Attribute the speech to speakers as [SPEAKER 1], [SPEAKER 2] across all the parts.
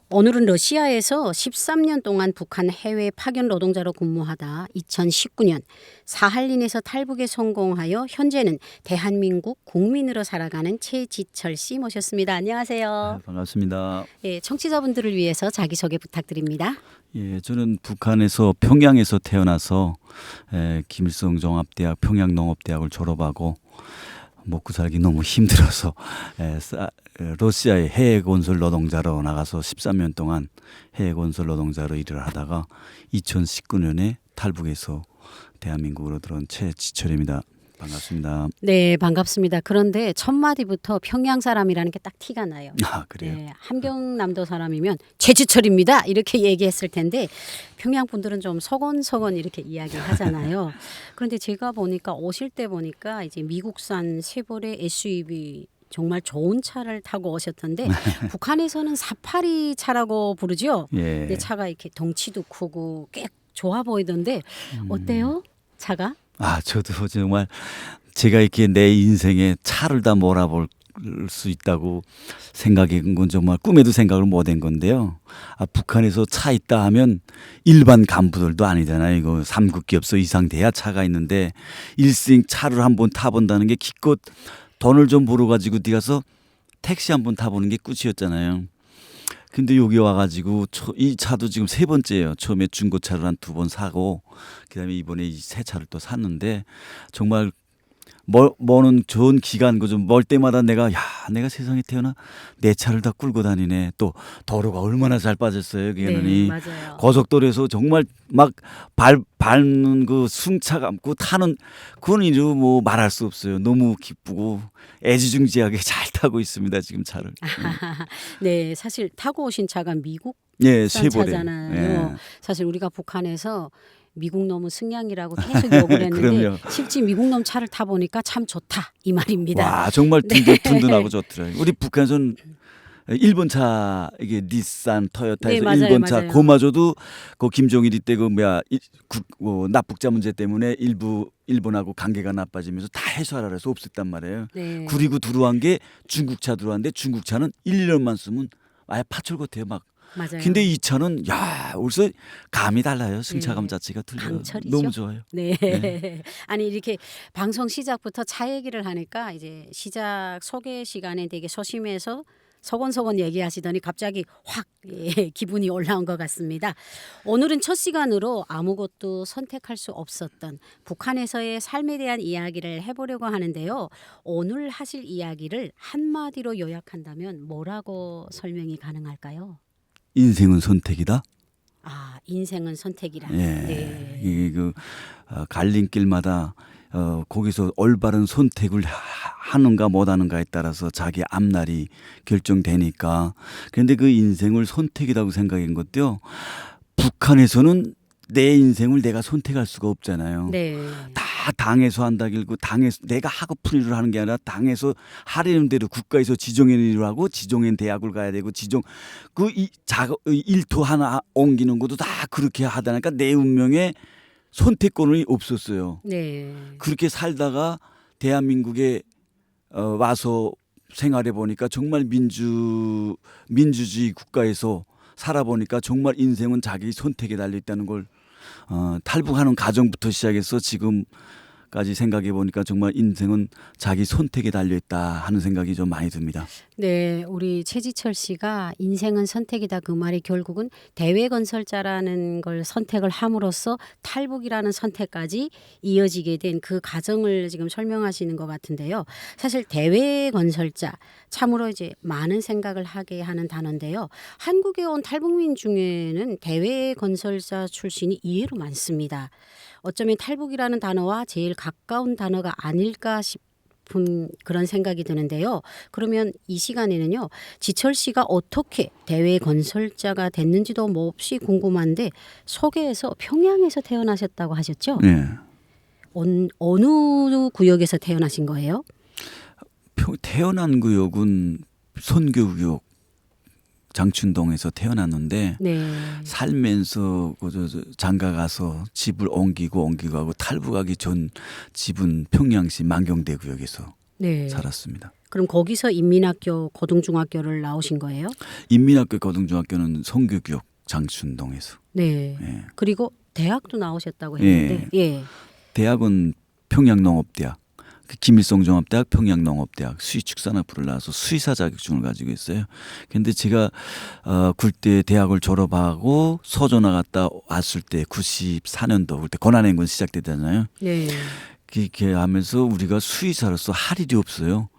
[SPEAKER 1] 오늘은 러시아에서 13년 동안 북한 해외 파견 노동자로 근무하다 2019년 사할린에서 탈북에 성공하여 현재는 대한민국 국민으로 살아가는 최지철 씨 모셨습니다. 안녕하세요.
[SPEAKER 2] 네, 반갑습니다.
[SPEAKER 1] 예, 청취자분들을 위해서 자기소개 부탁드립니다.
[SPEAKER 2] 예, 저는 북한에서 평양에서 태어나서 김일성 종합대학 평양농업대학을 졸업하고 먹고 살기 너무 힘들어서 러시아의 해외건설 노동자로 나가서 13년 동안 해외건설 노동자로 일을 하다가 2019년에 탈북해서 대한민국으로 들어온 최지철입니다. 반갑습니다.
[SPEAKER 1] 네, 반갑습니다. 그런데 첫 마디부터 평양 사람이라는 게 딱 티가 나요.
[SPEAKER 2] 아, 그래요?
[SPEAKER 1] 네, 함경남도 사람이면 최지철입니다 이렇게 얘기했을 텐데 평양 분들은 좀 서건서건 이렇게 이야기하잖아요. 그런데 제가 보니까 오실 때 보니까 이제 미국산 쉐보레 SUV 정말 좋은 차를 타고 오셨던데 북한에서는 사파리 차라고 부르죠.
[SPEAKER 2] 예.
[SPEAKER 1] 근데 차가 이렇게 덩치도 크고 꽤 좋아 보이던데 어때요? 차가?
[SPEAKER 2] 아, 저도 정말 제가 이렇게 내 인생에 차를 다 몰아볼 수 있다고 생각한 건 정말 꿈에도 생각을 못한 건데요. 아, 북한에서 차 있다 하면 일반 간부들도 아니잖아요. 이거 3급 기업소 이상 돼야 차가 있는데 일생 차를 한번 타본다는 게 기껏 돈을 좀 벌어가지고 어디 가서 택시 한번 타보는 게 끝이었잖아요. 근데 여기 와가지고 이 차도 지금 세 번째예요. 처음에 중고차를 한 2번 사고 그다음에 이번에 이 새 차를 또 샀는데 정말 뭐는 좋은 기간 그 좀 멀 때마다 내가 세상에 태어나 내 차를 다 끌고 다니네. 또 도로가 얼마나 잘 빠졌어요. 여기는
[SPEAKER 1] 네, 맞아요.
[SPEAKER 2] 고속도로에서 정말 막 밟는 그 승차감 그 타는 그건 이루 뭐 말할 수 없어요. 너무 기쁘고 애지중지하게 잘 타고 있습니다. 지금 차를.
[SPEAKER 1] 네, 사실 타고 오신 차가 미국산
[SPEAKER 2] 예, 쉐보레.
[SPEAKER 1] 차잖아요.
[SPEAKER 2] 예.
[SPEAKER 1] 사실 우리가 북한에서 미국 놈은 승냥이라고 계속 욕을 했는데
[SPEAKER 2] 그럼요.
[SPEAKER 1] 실제 미국 놈 차를 타보니까 참 좋다 이 말입니다.
[SPEAKER 2] 와, 정말 든든하고 좋더라고요. 우리 북한에서는 일본 차 이게 닛산, 토요타에서
[SPEAKER 1] 네, 맞아요,
[SPEAKER 2] 일본 차
[SPEAKER 1] 맞아요.
[SPEAKER 2] 그마저도 그 김정일이 때 그 납북자 문제 때문에 일본하고 관계가 나빠지면서 다 해소하라 해서 없앴단 말이에요.
[SPEAKER 1] 네.
[SPEAKER 2] 그리고 들어온 게 중국 차 들어왔는데 중국 차는 1년만 쓰면 아예 파출 같아요 막.
[SPEAKER 1] 맞아요.
[SPEAKER 2] 근데 이 차는 벌써 감이 달라요. 승차감
[SPEAKER 1] 네.
[SPEAKER 2] 자체가 틀려요.
[SPEAKER 1] 강철이죠.
[SPEAKER 2] 너무 좋아요.
[SPEAKER 1] 네.
[SPEAKER 2] 네.
[SPEAKER 1] 아니 이렇게 방송 시작부터 차 얘기를 하니까 이제 시작 소개 시간에 되게 소심해서 서건서건 얘기하시더니 갑자기 확 기분이 올라온 것 같습니다. 오늘은 첫 시간으로 아무것도 선택할 수 없었던 북한에서의 삶에 대한 이야기를 해보려고 하는데요. 오늘 하실 이야기를 한마디로 요약한다면 뭐라고 설명이 가능할까요?
[SPEAKER 2] 인생은 선택이다.
[SPEAKER 1] 아, 인생은 선택이라.
[SPEAKER 2] 예.
[SPEAKER 1] 네.
[SPEAKER 2] 이게 갈림길마다 거기서 올바른 선택을 하는가 못하는가에 따라서 자기 앞날이 결정되니까. 그런데 그 인생을 선택이라고 생각한 것도요. 북한에서는 내 인생을 내가 선택할 수가 없잖아요.
[SPEAKER 1] 네.
[SPEAKER 2] 다 당에서 한다길고 당에서 내가 하고픈 일을 하는 게 아니라 당에서 하려는 대로 국가에서 지정한 일을 하고 지정한 대학을 가야 되고 일터 하나 옮기는 것도 다 그렇게 하다 보니까 내 운명에 선택권이 없었어요.
[SPEAKER 1] 네.
[SPEAKER 2] 그렇게 살다가 대한민국에 와서 생활해 보니까 정말 민주주의 국가에서 살아보니까 정말 인생은 자기 선택에 달려 있다는 걸 탈북하는 과정부터 시작해서 지금까지 생각해 보니까 정말 인생은 자기 선택에 달려 있다 하는 생각이 좀 많이 듭니다.
[SPEAKER 1] 네, 우리 최지철 씨가 인생은 선택이다 그 말이 결국은 대외건설자라는 걸 선택을 함으로써 탈북이라는 선택까지 이어지게 된 그 과정을 지금 설명하시는 것 같은데요. 사실 대외건설자 참으로 이제 많은 생각을 하게 하는 단어인데요. 한국에 온 탈북민 중에는 대외건설자 출신이 의외로 많습니다. 어쩌면 탈북이라는 단어와 제일 가까운 단어가 아닐까 싶은 그런 생각이 드는데요. 그러면 이 시간에는요. 지철 씨가 어떻게 대외 건설자가 됐는지도 몹시 궁금한데 소개해서 평양에서 태어나셨다고 하셨죠?
[SPEAKER 2] 네.
[SPEAKER 1] 어느 구역에서 태어나신 거예요?
[SPEAKER 2] 태어난 구역은 선교구역 장춘동에서 태어났는데
[SPEAKER 1] 네.
[SPEAKER 2] 살면서 장가 가서 집을 옮기고 하고 탈북하기 전 집은 평양시 만경대 구역에서
[SPEAKER 1] 네.
[SPEAKER 2] 살았습니다.
[SPEAKER 1] 그럼 거기서 인민학교 고등중학교를 나오신 거예요?
[SPEAKER 2] 인민학교 고등중학교는 성교교육 장춘동에서.
[SPEAKER 1] 네.
[SPEAKER 2] 예.
[SPEAKER 1] 그리고 대학도 나오셨다고 했는데, 예.
[SPEAKER 2] 대학은 평양농업대학, 김일성 종합대학, 평양농업대학 수의축산학부를 나와서 수의사 자격증을 가지고 있어요. 그런데 제가 굴대 대학을 졸업하고 서조 나갔다 왔을 때 94년도 그때 권한행군 시작되잖아요.
[SPEAKER 1] 네.
[SPEAKER 2] 그렇게 하면서 우리가 수의사로서 할 일이 없어요.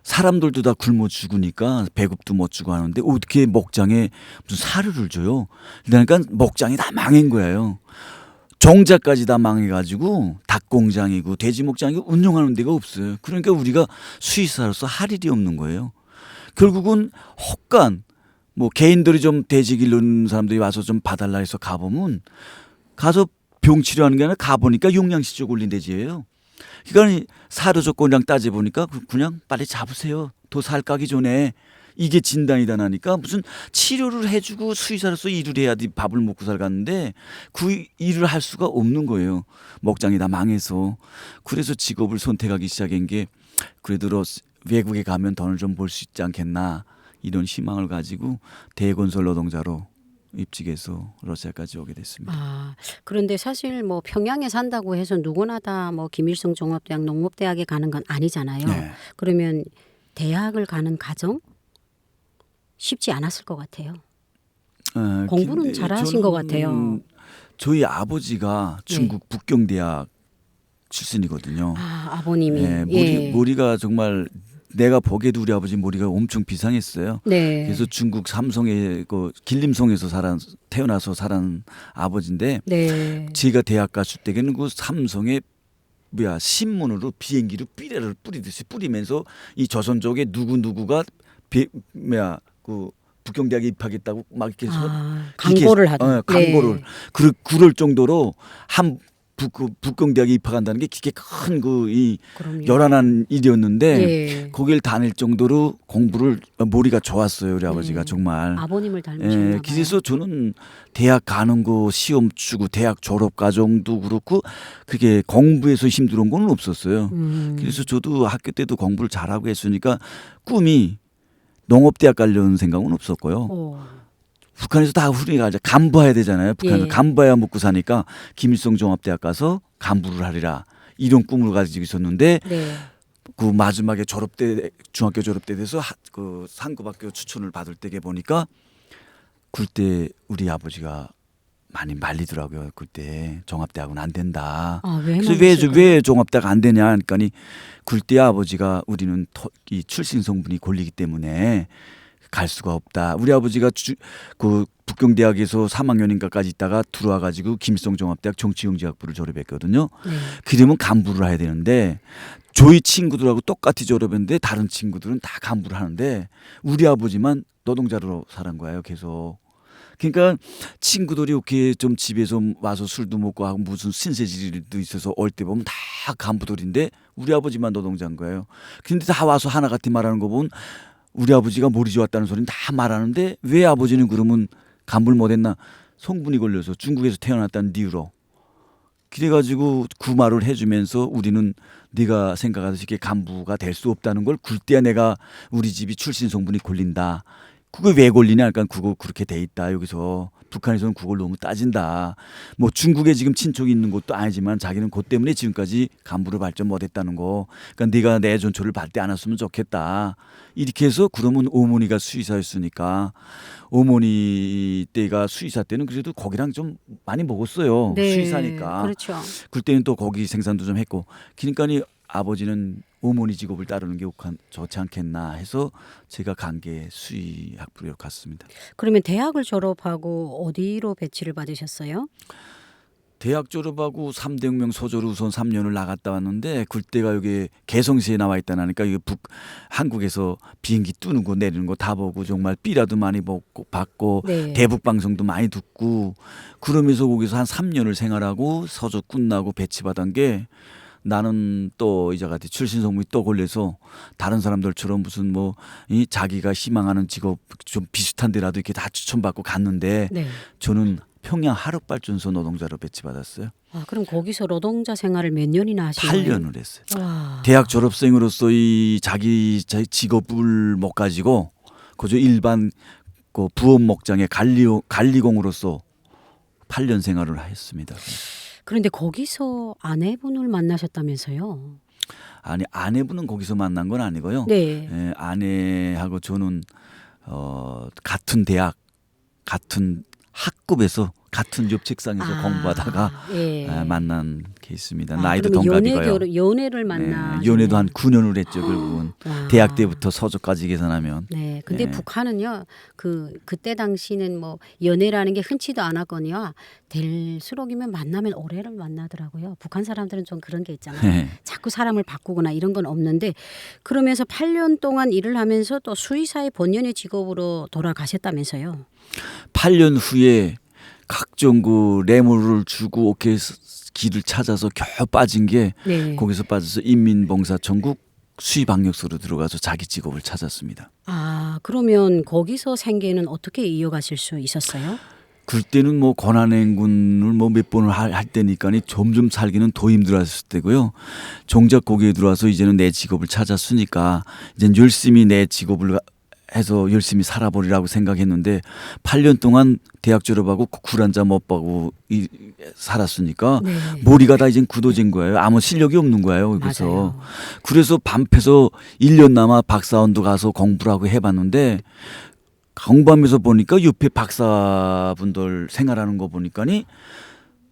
[SPEAKER 2] 사람들도 다 굶어 죽으니까 배급도 못 주고 하는데 어떻게 목장에 무슨 사료를 줘요? 그러니까 목장이 다 망한 거예요. 종자까지 다 망해가지고 닭 공장이고 돼지 목장이고 운영하는 데가 없어요. 그러니까 우리가 수의사로서 할 일이 없는 거예요. 결국은 혹간 뭐 개인들이 좀 돼지 기르는 사람들이 와서 좀 봐달라 해서 가보면 가서 병 치료하는 게 아니라 가보니까 용량시적 올린 돼지예요. 그러니까 사료 조건이랑 따져보니까 그냥 빨리 잡으세요. 더 살 까기 전에. 이게 진단이다 나니까 무슨 치료를 해주고 수의사로서 일을 해야지 밥을 먹고 살갔는데 그 일을 할 수가 없는 거예요. 목장이 다 망해서. 그래서 직업을 선택하기 시작한 게 그래도 외국에 가면 돈을 좀 벌 수 있지 않겠나 이런 희망을 가지고 대건설 노동자로 입직해서 러시아까지 오게 됐습니다.
[SPEAKER 1] 아, 그런데 사실 뭐 평양에 산다고 해서 누구나 다 뭐 김일성 종합대학 농업대학에 가는 건 아니잖아요.
[SPEAKER 2] 네.
[SPEAKER 1] 그러면 대학을 가는 과정 쉽지 않았을 것 같아요. 공부는
[SPEAKER 2] 근데
[SPEAKER 1] 잘하신 것
[SPEAKER 2] 저는
[SPEAKER 1] 같아요.
[SPEAKER 2] 저희 아버지가 중국 북경대학 출신이거든요.
[SPEAKER 1] 아, 아버님이.
[SPEAKER 2] 예,
[SPEAKER 1] 예.
[SPEAKER 2] 머리가 정말 내가 보기에도 우리 아버지 머리가 엄청 비상했어요.
[SPEAKER 1] 네.
[SPEAKER 2] 그래서 중국 삼성의 그 길림성에서 태어나서 살은 아버지인데
[SPEAKER 1] 네.
[SPEAKER 2] 제가 대학 갔을 때에는 그 삼성의 신문으로 비행기로 삐레를 뿌리듯이 뿌리면서 이 조선족의 누구누구가 그 북경대학에 입학했다고 막 이렇게 해서
[SPEAKER 1] 광고를 하던.
[SPEAKER 2] 광고를
[SPEAKER 1] 네.
[SPEAKER 2] 그럴 정도로 한 북경대학에 입학한다는 게 되게 큰 이
[SPEAKER 1] 그럼요.
[SPEAKER 2] 요란한 일이었는데
[SPEAKER 1] 예.
[SPEAKER 2] 거길 다닐 정도로 공부를 머리가 좋았어요 우리 아버지가
[SPEAKER 1] 네.
[SPEAKER 2] 정말.
[SPEAKER 1] 아버님을 닮으셨나 봐요.
[SPEAKER 2] 그래서 저는 대학 가는 거 시험 치고 대학 졸업 과정도 그렇고 그렇게 공부에서 힘들은 건 없었어요. 그래서 저도 학교 때도 공부를 잘하고 했으니까 꿈이 농업대학 가려는 생각은 없었고요. 북한에서 다 우리가 이제 간부해야 되잖아요. 북한은
[SPEAKER 1] 예.
[SPEAKER 2] 간부해야 먹고 사니까 김일성 종합대학 가서 간부를 하리라 이런 꿈을 가지고 있었는데
[SPEAKER 1] 네.
[SPEAKER 2] 그 마지막에 중학교 졸업 때 돼서 그 상급학교 추천을 받을 때게 보니까 그때 우리 아버지가 많이 말리더라고요. 그때 종합대학은 안 된다.
[SPEAKER 1] 아, 왜
[SPEAKER 2] 그래서 왜 종합대학 안 되냐 하니까 그때 아버지가 우리는 이 출신 성분이 골리기 때문에 갈 수가 없다. 우리 아버지가 그 북경대학에서 3학년인가까지 있다가 들어와 가지고 김일성 종합대학 정치영재학부를 졸업했거든요.
[SPEAKER 1] 네.
[SPEAKER 2] 그러면 간부를 해야 되는데 저희 친구들하고 똑같이 졸업했는데 다른 친구들은 다 간부를 하는데 우리 아버지만 노동자로 살은 거예요. 계속. 그러니까 친구들이 이렇게 좀 집에서 와서 술도 먹고 하고 무슨 신세지도 있어서 올 때 보면 다 간부들인데 우리 아버지만 노동자인 거예요. 근데 다 와서 하나같이 말하는 거 보면 우리 아버지가 머리 좋았다는 소리는 다 말하는데 왜 아버지는 그러면 간부를 못했나? 성분이 걸려서 중국에서 태어났다는 이유로. 그래가지고 그 말을 해주면서 우리는 네가 생각하듯이 이렇게 간부가 될 수 없다는 걸 굴때야 내가 우리 집이 출신 성분이 걸린다. 그거 왜 걸리냐? 그러니까 그거 그렇게 돼 있다. 여기서 북한에서는 그걸 너무 따진다. 뭐 중국에 지금 친척이 있는 것도 아니지만 자기는 그것 때문에 지금까지 간부를 발전 못했다는 거. 그러니까 네가 내 전초를 밟지 않았으면 좋겠다. 이렇게 해서 그러면 어머니가 수의사였으니까 어머니 때가 수의사 때는 그래도 고기랑 좀 많이 먹었어요.
[SPEAKER 1] 네.
[SPEAKER 2] 수의사니까.
[SPEAKER 1] 그렇죠.
[SPEAKER 2] 그때는 또 고기 생산도 좀 했고. 그러니까 아버지는 어머니 직업을 따르는 게 좋지 않겠나 해서 제가 간 게 수의학부로 갔습니다.
[SPEAKER 1] 그러면 대학을 졸업하고 어디로 배치를 받으셨어요?
[SPEAKER 2] 대학 졸업하고 3대 혁명 소조로 우선 3년을 나갔다 왔는데 그때가 여기 개성시에 나와 있다니까 이게 한국에서 비행기 뜨는 거 내리는 거 다 보고 정말 삐라도 많이 받고
[SPEAKER 1] 네.
[SPEAKER 2] 대북 방송도 많이 듣고 그러면서 거기서 한 3년을 생활하고 서조 끝나고 배치받은 게 나는 또 이제 같이 출신 성분이 또 걸려서 다른 사람들처럼 무슨 뭐 이 자기가 희망하는 직업 좀 비슷한 데라도 이렇게 다 추천받고 갔는데
[SPEAKER 1] 네.
[SPEAKER 2] 저는 평양 하력발전소 노동자로 배치받았어요.
[SPEAKER 1] 아, 그럼 거기서 노동자 생활을 몇 년이나 하신 거예요?
[SPEAKER 2] 8년을 했어요.
[SPEAKER 1] 와.
[SPEAKER 2] 대학 졸업생으로서 이 자기 직업을 못 가지고 그저 일반 그 부업 목장의 관리공으로서 8년 생활을 했습니다.
[SPEAKER 1] 그런데 거기서 아내분을 만나셨다면서요?
[SPEAKER 2] 아니 아내분은 거기서 만난 건 아니고요.
[SPEAKER 1] 네.
[SPEAKER 2] 아내하고 저는 같은 대학 같은 학급에서 같은 옆 책상에서 공부하다가
[SPEAKER 1] 예.
[SPEAKER 2] 만난 케이스입니다.
[SPEAKER 1] 아,
[SPEAKER 2] 나이도
[SPEAKER 1] 그러면
[SPEAKER 2] 동갑이고요.
[SPEAKER 1] 연애를 만나.
[SPEAKER 2] 연애도 한 9년을 했죠 결국은.
[SPEAKER 1] 와.
[SPEAKER 2] 대학 때부터 서적까지 계산하면.
[SPEAKER 1] 네. 근데
[SPEAKER 2] 네.
[SPEAKER 1] 북한은요. 그때 당시는 뭐 연애라는 게 흔치도 않았거니와 될수록이면 만나면 오래를 만나더라고요. 북한 사람들은 좀 그런 게 있잖아요.
[SPEAKER 2] 네.
[SPEAKER 1] 자꾸 사람을 바꾸거나 이런 건 없는데 그러면서 8년 동안 일을 하면서 또 수의사의 본연의 직업으로 돌아가셨다면서요.
[SPEAKER 2] 8년 후에 각종 그 뇌물을 주고 오케이 길을 찾아서 겨우 빠진 게
[SPEAKER 1] 네.
[SPEAKER 2] 거기서 빠져서 인민봉사천국 수의방역소로 들어가서 자기 직업을 찾았습니다.
[SPEAKER 1] 아, 그러면 거기서 생계는 어떻게 이어가실 수 있었어요?
[SPEAKER 2] 그때는 뭐 권한행군을 뭐 몇 번을 할 때니까 점점 살기는 더 힘들었을 때고요. 정작 거기에 들어와서 이제는 내 직업을 찾았으니까 이제 열심히 내 직업을 해서 열심히 살아보리라고 생각했는데 8년 동안 대학 졸업하고 굴 한 잔 못 받고 살았으니까
[SPEAKER 1] 네.
[SPEAKER 2] 머리가 다 이제 굳어진 거예요. 아무 실력이 없는 거예요. 그래서
[SPEAKER 1] 맞아요.
[SPEAKER 2] 그래서 밤새서 1년 남아 박사원도 가서 공부를 하고 해봤는데 공부하면서 보니까 옆에 박사분들 생활하는 거 보니까니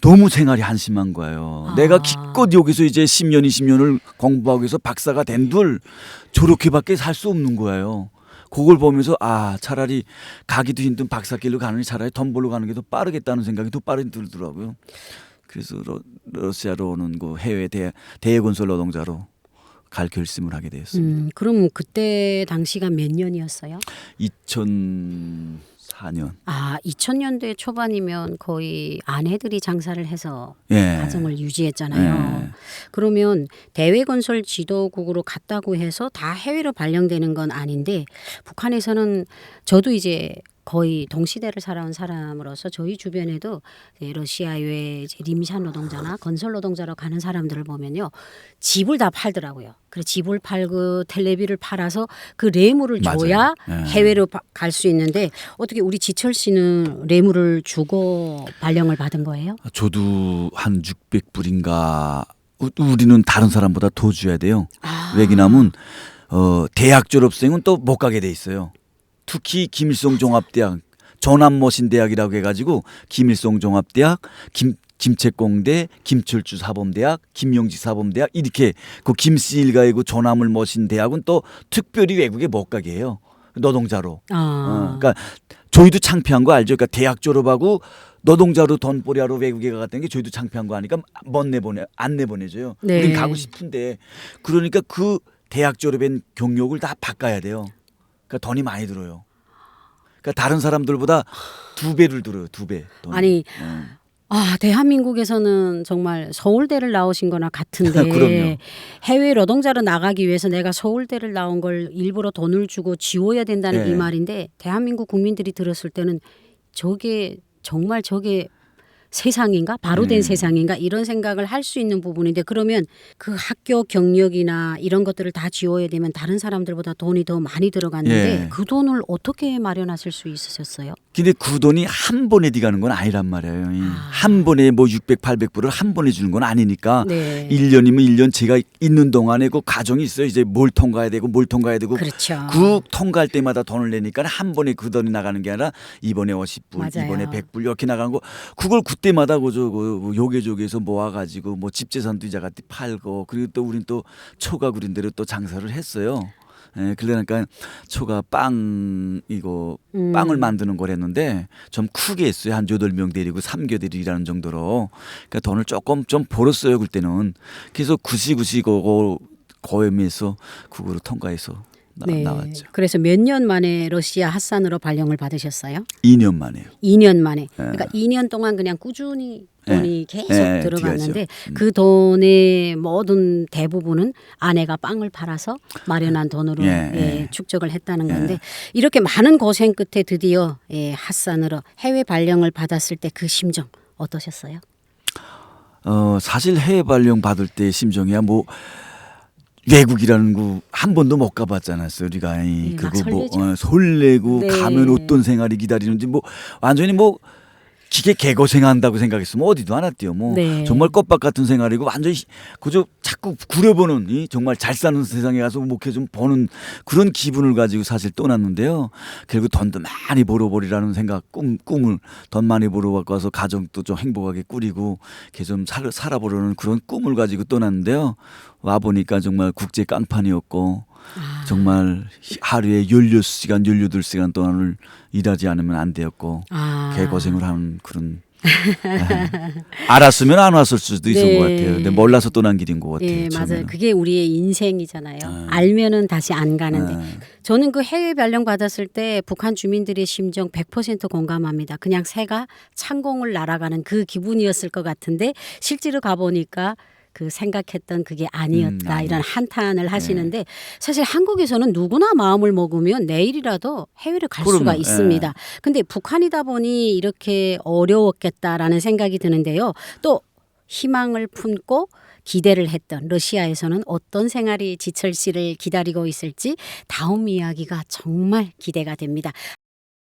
[SPEAKER 2] 너무 생활이 한심한 거예요. 내가 기껏 여기서 이제 10년, 20년을 공부하고 해서 박사가 된들 저렇게밖에 살 수 없는 거예요. 그걸 보면서 차라리 가기도 힘든 박사길로 가느니 차라리 돈 벌러 가는 게 더 빠르겠다는 생각이 더 빠르게 들더라고요. 그래서 러시아로 오는 그 해외 대외건설 노동자로 갈 결심을 하게 되었습니다.
[SPEAKER 1] 그럼 그때 당시가 몇 년이었어요?
[SPEAKER 2] 2004년.
[SPEAKER 1] 2000년대 초반이면 거의 아내들이 장사를 해서
[SPEAKER 2] 예.
[SPEAKER 1] 가정을 유지했잖아요.
[SPEAKER 2] 예.
[SPEAKER 1] 그러면 대외건설 지도국으로 갔다고 해서 다 해외로 발령되는 건 아닌데 북한에서는 저도 이제 거의 동시대를 살아온 사람으로서 저희 주변에도 러시아 외 림산 노동자나 건설 노동자로 가는 사람들을 보면요. 집을 다 팔더라고요. 그래서 집을 팔고 텔레비를 팔아서 그 뇌물을 줘야
[SPEAKER 2] 맞아요. 예.
[SPEAKER 1] 해외로 갈 수 있는데 어떻게 우리 지철 씨는 뇌물을 주고 발령을 받은 거예요?
[SPEAKER 2] 저도 한 600불인가 우리는 다른 사람보다 더 줘야 돼요.
[SPEAKER 1] 아.
[SPEAKER 2] 왜냐하면 대학 졸업생은 또 못 가게 돼 있어요. 특히 김일성 종합대학 전함머신대학이라고 해가지고 김일성 종합대학 김책공대 김철주 사범대학 김영지 사범대학 이렇게 그 김씨 일가의 그 전함을 머신 대학은 또 특별히 외국에 못 가게 해요. 노동자로. 그러니까 저희도 창피한 거 알죠. 그러니까 대학 졸업하고 노동자로 돈벌이하러 외국에 갔다는 게 저희도 창피한 거 아니까 안 내보내줘요.
[SPEAKER 1] 네.
[SPEAKER 2] 우린 가고 싶은데 그러니까 그 대학 졸업한 경력을 다 바꿔야 돼요. 그러니까 돈이 많이 들어요. 그러니까 다른 사람들보다 2배를 들어요. 2배. 돈이.
[SPEAKER 1] 아니 대한민국에서는 정말 서울대를 나오신 거나 같은데
[SPEAKER 2] 그럼요.
[SPEAKER 1] 해외 노동자로 나가기 위해서 내가 서울대를 나온 걸 일부러 돈을 주고 지워야 된다는
[SPEAKER 2] 네.
[SPEAKER 1] 이 말인데 대한민국 국민들이 들었을 때는 저게 정말 저게 세상인가? 바로 된 세상인가? 이런 생각을 할 수 있는 부분인데 그러면 그 학교 경력이나 이런 것들을 다 지워야 되면 다른 사람들보다 돈이 더 많이 들어갔는데
[SPEAKER 2] 예.
[SPEAKER 1] 그 돈을 어떻게 마련하실 수 있으셨어요?
[SPEAKER 2] 근데 그 돈이 한 번에 들어가는 건 아니란 말이에요. 한 번에 뭐 600, 800불을 한 번에 주는 건 아니니까
[SPEAKER 1] 네.
[SPEAKER 2] 1년이면 1년 제가 있는 동안에 그 과정이 있어요. 이제 뭘 통과해야 되고 뭘 통과해야 되고
[SPEAKER 1] 그렇죠.
[SPEAKER 2] 그 통과할 때마다 돈을 내니까 한 번에 그 돈이 나가는 게 아니라 이번에 50불,
[SPEAKER 1] 맞아요.
[SPEAKER 2] 이번에 100불 이렇게 나가는 거 그걸 그때마다 그 요게조게에서 모아가지고 뭐 집재산도 이자 같이 팔고 그리고 또 우린 또 초가 그린 대로 또 장사를 했어요. 예, 그러니까 초가 빵을 만드는 걸 했는데 좀 크게 했어요. 한 8명 데리고 3교대를 일하는 정도로. 그러니까 돈을 조금 좀 벌었어요. 그때는. 그래서 구시구시 고엠에서 그거를 통과해서 나왔죠.
[SPEAKER 1] 그래서 몇 년 만에 러시아 핫산으로 발령을 받으셨어요?
[SPEAKER 2] 2년 만에요.
[SPEAKER 1] 2년 만에. 그러니까 2년 동안 그냥 꾸준히 돈이 계속 들어갔는데 그 돈의 모든 대부분은 아내가 빵을 팔아서 마련한 돈으로 축적을 했다는 건데 이렇게 많은 고생 끝에 드디어 핫산으로 해외 발령을 받았을 때 그 심정 어떠셨어요?
[SPEAKER 2] 사실 해외 발령 받을 때 심정이야 뭐 외국이라는 거 한 번도 못 가봤잖아요. 우리가
[SPEAKER 1] 막
[SPEAKER 2] 그거 뭐
[SPEAKER 1] 설레죠.
[SPEAKER 2] 설레고
[SPEAKER 1] 네.
[SPEAKER 2] 가면 어떤 생활이 기다리는지 뭐 완전히 뭐 기계 개고생한다고 생각했으면 어디도 안 왔대요. 뭐
[SPEAKER 1] 네.
[SPEAKER 2] 정말 껍밥 같은 생활이고 완전히 그저 자꾸 구려보는 정말 잘 사는 세상에 가서 목회 좀 보는 그런 기분을 가지고 사실 떠났는데요. 결국 돈도 많이 벌어버리라는 생각 꿈을 돈 많이 벌어갖고 와서 가정도 좀 행복하게 꾸리고 이렇게 좀 살아보려는 그런 꿈을 가지고 떠났는데요. 와 보니까 정말 국제 깡판이었고 정말 하루에 16시간, 18시간 동안을 일하지 않으면 안 되었고 개고생을 하는 그런 알았으면 안 왔을 수도 있을 것 같아요. 근데 몰라서 떠난 길인 것 같아요.
[SPEAKER 1] 예, 맞아요.
[SPEAKER 2] 처음에는.
[SPEAKER 1] 그게 우리의 인생이잖아요. 알면은 다시 안 가는데. 저는 그 해외 발령 받았을 때 북한 주민들의 심정 100% 공감합니다. 그냥 새가 창공을 날아가는 그 기분이었을 것 같은데 실제로 가보니까 그 생각했던 그게 아니었다 이런 한탄을 하시는데 사실 한국에서는 누구나 마음을 먹으면 내일이라도 해외를 갈 수가 있습니다. 근데 북한이다 보니 이렇게 어려웠겠다라는 생각이 드는데요. 또 희망을 품고 기대를 했던 러시아에서는 어떤 생활이 지철 씨를 기다리고 있을지 다음 이야기가 정말 기대가 됩니다.